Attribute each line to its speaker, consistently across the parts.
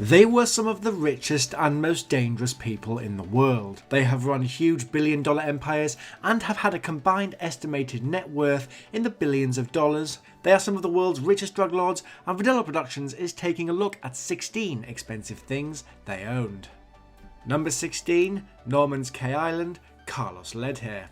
Speaker 1: They were some of the richest and most dangerous people in the world. They have run huge billion-dollar empires and have had a combined estimated net worth in the billions of dollars. They are some of the world's richest drug lords, and Vidello Productions is taking a look at 16 expensive things they owned. Number 16. Norman's Cay Island, Carlos led here.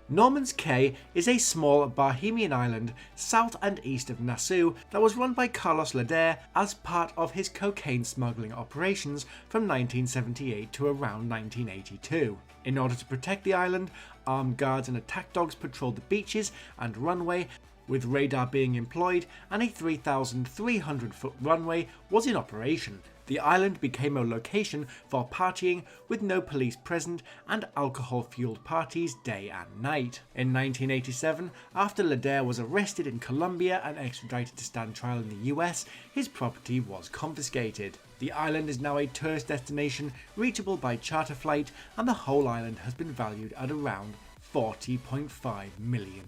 Speaker 1: Norman's Cay is a small Bahamian island south and east of Nassau that was run by Carlos Leder as part of his cocaine smuggling operations from 1978 to around 1982. In order to protect the island, armed guards and attack dogs patrolled the beaches and runway, with radar being employed, and a 3,300-foot runway was in operation. The island became a location for partying with no police present and alcohol-fueled parties day and night. In 1987, after Leder was arrested in Colombia and extradited to stand trial in the US, his property was confiscated. The island is now a tourist destination reachable by charter flight, and the whole island has been valued at around $40.5 million.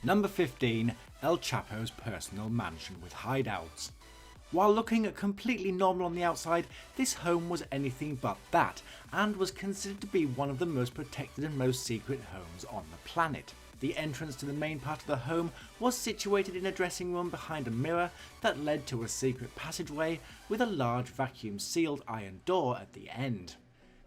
Speaker 1: Number 15. El Chapo's personal mansion with hideouts. While looking completely normal on the outside, this home was anything but that, and was considered to be one of the most protected and most secret homes on the planet. The entrance to the main part of the home was situated in a dressing room behind a mirror that led to a secret passageway with a large vacuum-sealed iron door at the end.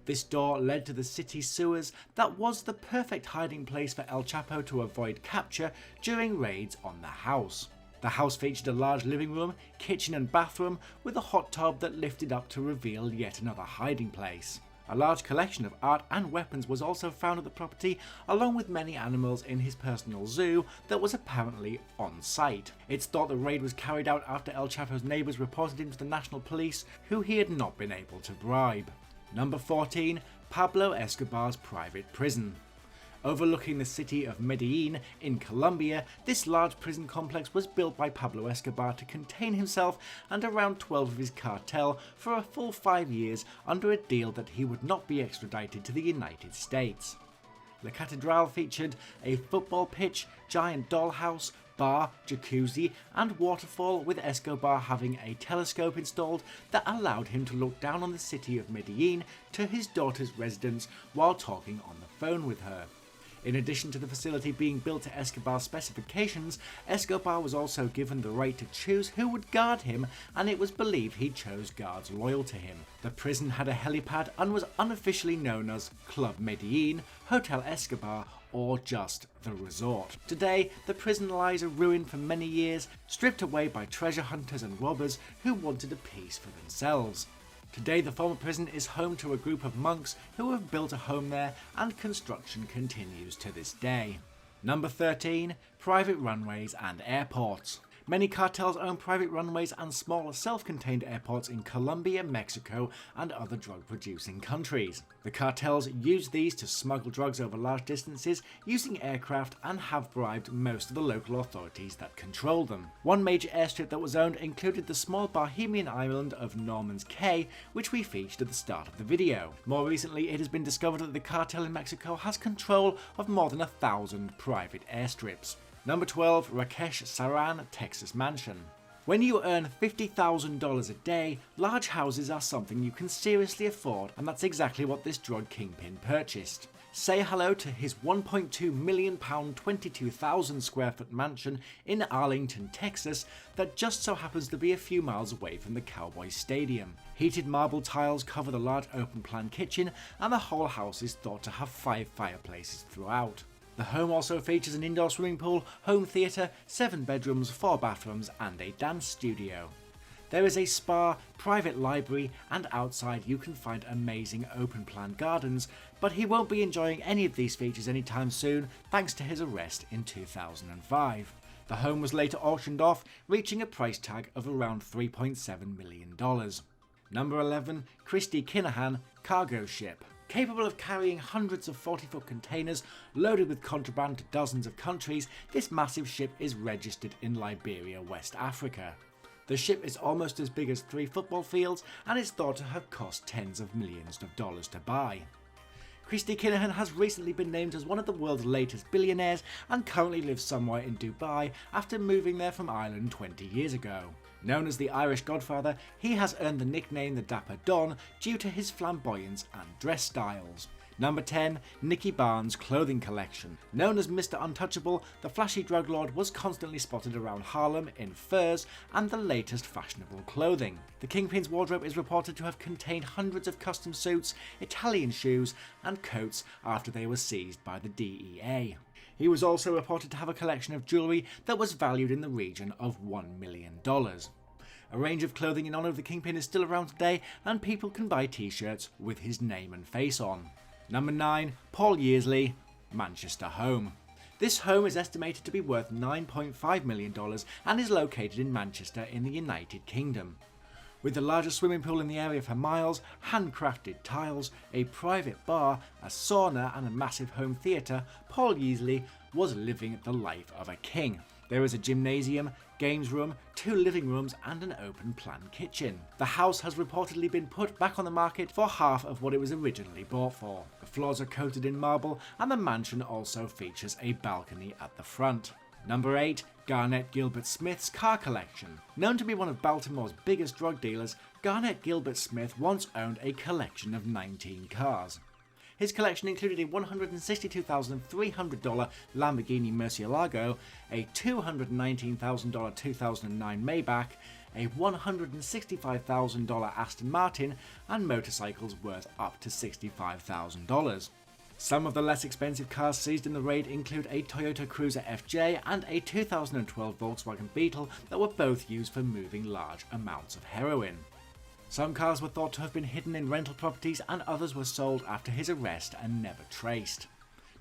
Speaker 1: This door led to the city sewers that was the perfect hiding place for El Chapo to avoid capture during raids on the house. The house featured a large living room, kitchen and bathroom with a hot tub that lifted up to reveal yet another hiding place. A large collection of art and weapons was also found at the property, along with many animals in his personal zoo that was apparently on site. It's thought the raid was carried out after El Chapo's neighbours reported him to the national police, who he had not been able to bribe. Number 14. Pablo Escobar's private prison. Overlooking the city of Medellin in Colombia, this large prison complex was built by Pablo Escobar to contain himself and around 12 of his cartel for a full 5 years under a deal that he would not be extradited to the United States. La Catedral featured a football pitch, giant dollhouse, bar, jacuzzi and waterfall, with Escobar having a telescope installed that allowed him to look down on the city of Medellin to his daughter's residence while talking on the phone with her. In addition to the facility being built to Escobar's specifications, Escobar was also given the right to choose who would guard him, and it was believed he chose guards loyal to him. The prison had a helipad and was unofficially known as Club Medellin, Hotel Escobar, or just the resort. Today, the prison lies a ruin for many years, stripped away by treasure hunters and robbers who wanted a piece for themselves. Today, the former prison is home to a group of monks who have built a home there, and construction continues to this day. Number 13. Private runways and airports. Many cartels own private runways and small self-contained airports in Colombia, Mexico, and other drug-producing countries. The cartels use these to smuggle drugs over large distances using aircraft, and have bribed most of the local authorities that control them. One major airstrip that was owned included the small Bahamian island of Norman's Cay, which we featured at the start of the video. More recently, it has been discovered that the cartel in Mexico has control of more than 1,000 private airstrips. Number 12. Rakesh Saran Texas Mansion. When you earn $50,000 a day, large houses are something you can seriously afford, and that's exactly what this drug kingpin purchased. Say hello to his £1.2 million 22,000 square foot mansion in Arlington, Texas, that just so happens to be a few miles away from the Cowboys Stadium. Heated marble tiles cover the large open plan kitchen, and the whole house is thought to have 5 fireplaces throughout. The home also features an indoor swimming pool, home theatre, 7 bedrooms, 4 bathrooms and a dance studio. There is a spa, private library, and outside you can find amazing open plan gardens, but he won't be enjoying any of these features anytime soon thanks to his arrest in 2005. The home was later auctioned off, reaching a price tag of around $3.7 million. Number 11. Christie Kilohana Cargo Ship. Capable of carrying hundreds of 40-foot containers loaded with contraband to dozens of countries, this massive ship is registered in Liberia, West Africa. The ship is almost as big as 3 football fields, and is thought to have cost tens of millions of dollars to buy. Christie Kilohana has recently been named as one of the world's latest billionaires, and currently lives somewhere in Dubai after moving there from Ireland 20 years ago. Known as the Irish Godfather, he has earned the nickname the Dapper Don due to his flamboyance and dress styles. Number 10. Nicky Barnes' clothing collection. Known as Mr. Untouchable, the flashy drug lord was constantly spotted around Harlem in furs and the latest fashionable clothing. The Kingpin's wardrobe is reported to have contained hundreds of custom suits, Italian shoes and coats after they were seized by the DEA. He was also reported to have a collection of jewellery that was valued in the region of $1 million. A range of clothing in honour of the Kingpin is still around today, and people can buy t-shirts with his name and face on. Number 9. Paul Yearsley, Manchester home. This home is estimated to be worth $9.5 million and is located in Manchester in the United Kingdom. With the largest swimming pool in the area for miles, handcrafted tiles, a private bar, a sauna and a massive home theatre, Paul Yearsley was living the life of a king. There is a gymnasium, games room, 2 living rooms and an open plan kitchen. The house has reportedly been put back on the market for half of what it was originally bought for. The floors are coated in marble and the mansion also features a balcony at the front. Number 8. Garnett Gilbert Smith's car collection. Known to be one of Baltimore's biggest drug dealers, Garnett Gilbert Smith once owned a collection of 19 cars. His collection included a $162,300 Lamborghini Murcielago, a $219,000 2009 Maybach, a $165,000 Aston Martin, and motorcycles worth up to $65,000. Some of the less expensive cars seized in the raid include a Toyota Cruiser FJ and a 2012 Volkswagen Beetle that were both used for moving large amounts of heroin. Some cars were thought to have been hidden in rental properties and others were sold after his arrest and never traced.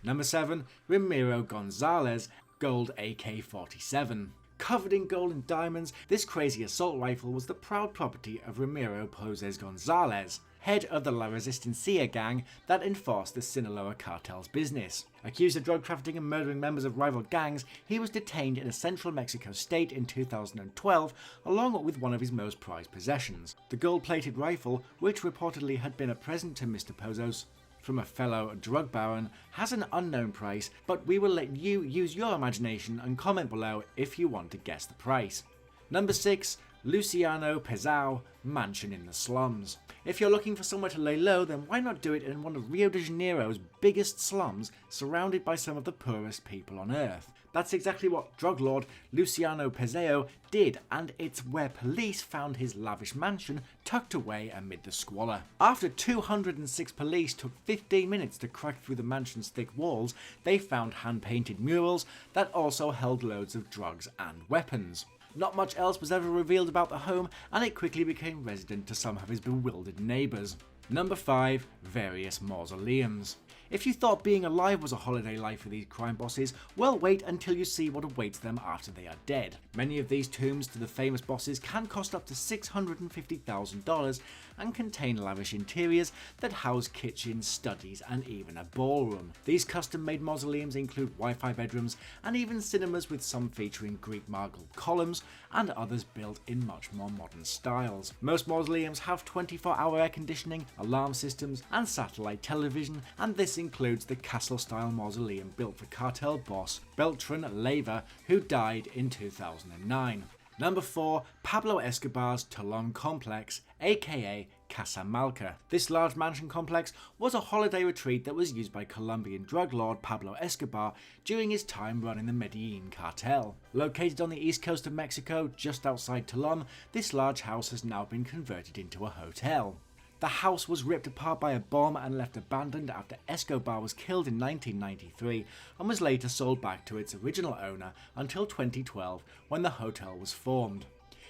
Speaker 1: Number 7. Ramiro Gonzales, Gold AK-47. Covered in gold and diamonds, this crazy assault rifle was the proud property of Ramiro Poses Gonzales, head of the La Resistencia gang that enforced the Sinaloa cartel's business. Accused of drug trafficking and murdering members of rival gangs, he was detained in a central Mexico state in 2012 along with one of his most prized possessions. The gold-plated rifle, which reportedly had been a present to Mr. Poses from a fellow drug baron, has an unknown price, but we will let you use your imagination and comment below if you want to guess the price. Number 6. Luciano Passau Mansion in the slums. If you're looking for somewhere to lay low, then why not do it in one of Rio de Janeiro's biggest slums, surrounded by some of the poorest people on earth? That's exactly what drug lord Luciano Passau did, and it's where police found his lavish mansion tucked away amid the squalor. After 206 police took 15 minutes to crack through the mansion's thick walls, they found hand-painted murals that also held loads of drugs and weapons. Not much else was ever revealed about the home, and it quickly became resident to some of his bewildered neighbours. Number 5. Various mausoleums. If you thought being alive was a holiday life for these crime bosses, well, wait until you see what awaits them after they are dead. Many of these tombs to the famous bosses can cost up to $650,000 and contain lavish interiors that house kitchens, studies and even a ballroom. These custom-made mausoleums include Wi-Fi bedrooms and even cinemas, with some featuring Greek marble columns and others built in much more modern styles. Most mausoleums have 24-hour air conditioning, alarm systems and satellite television, and this includes the castle-style mausoleum built for cartel boss Beltran Leyva, who died in 2009. Number 4. Pablo Escobar's Tulum Complex, aka Casa Malca. This large mansion complex was a holiday retreat that was used by Colombian drug lord Pablo Escobar during his time running the Medellin cartel. Located on the east coast of Mexico, just outside Tulum, this large house has now been converted into a hotel. The house was ripped apart by a bomb and left abandoned after Escobar was killed in 1993 and was later sold back to its original owner until 2012, when the hotel was formed.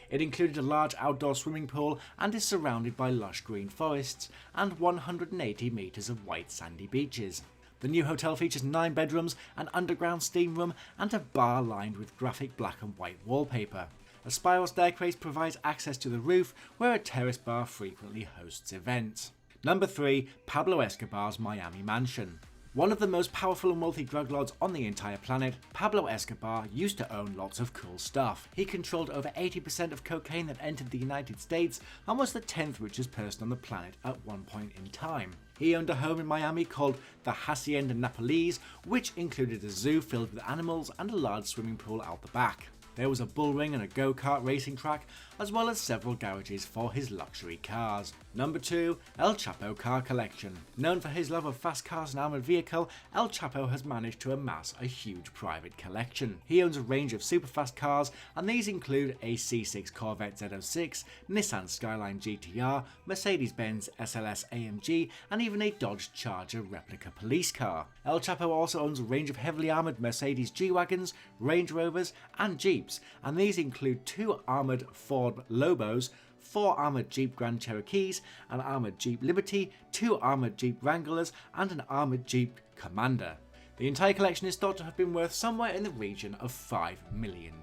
Speaker 1: It included a large outdoor swimming pool and is surrounded by lush green forests and 180 metres of white sandy beaches. The new hotel features 9 bedrooms, an underground steam room and a bar lined with graphic black and white wallpaper. A spiral staircase provides access to the roof, where a terrace bar frequently hosts events. Number 3. Pablo Escobar's Miami Mansion. One of the most powerful and wealthy drug lords on the entire planet, Pablo Escobar used to own lots of cool stuff. He controlled over 80% of cocaine that entered the United States and was the 10th richest person on the planet at one point in time. He owned a home in Miami called the Hacienda Napoles, which included a zoo filled with animals and a large swimming pool out the back. There was a bull ring and a go-kart racing track, as well as several garages for his luxury cars. Number 2. El Chapo Car Collection. Known for his love of fast cars and armoured vehicle, El Chapo has managed to amass a huge private collection. He owns a range of super fast cars, and these include a C6 Corvette Z06, Nissan Skyline GTR, Mercedes-Benz SLS AMG, and even a Dodge Charger replica police car. El Chapo also owns a range of heavily armoured Mercedes G-Wagons, Range Rovers, and Jeeps, and these include 2 armoured Ford Lobos, 4 armoured Jeep Grand Cherokees, an armoured Jeep Liberty, 2 armoured Jeep Wranglers, and an armoured Jeep Commander. The entire collection is thought to have been worth somewhere in the region of $5 million.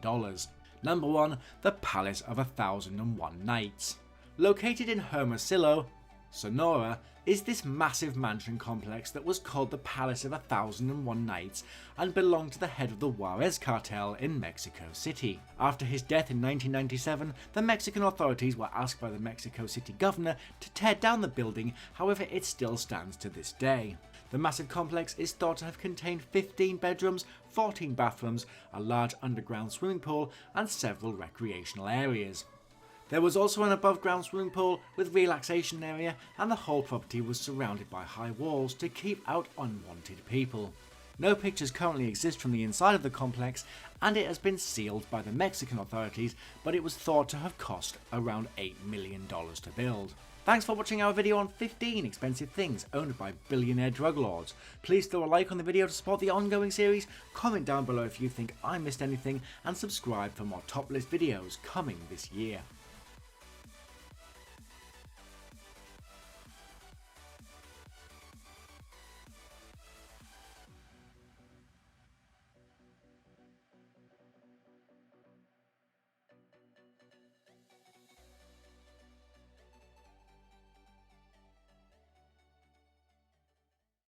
Speaker 1: Number 1. The Palace of 1001 Nights. Located in Hermosillo, Sonora, is this massive mansion complex that was called the Palace of 1001 Nights and belonged to the head of the Juarez cartel in Mexico City. After his death in 1997, the Mexican authorities were asked by the Mexico City governor to tear down the building, however it still stands to this day. The massive complex is thought to have contained 15 bedrooms, 14 bathrooms, a large underground swimming pool, and several recreational areas. There was also an above-ground swimming pool with relaxation area, and the whole property was surrounded by high walls to keep out unwanted people. No pictures currently exist from the inside of the complex, and it has been sealed by the Mexican authorities, but it was thought to have cost around $8 million to build. Thanks for watching our video on 15 expensive things owned by billionaire drug lords. Please throw a like on the video to support the ongoing series, comment down below if you think I missed anything, and subscribe for more top list videos coming this year.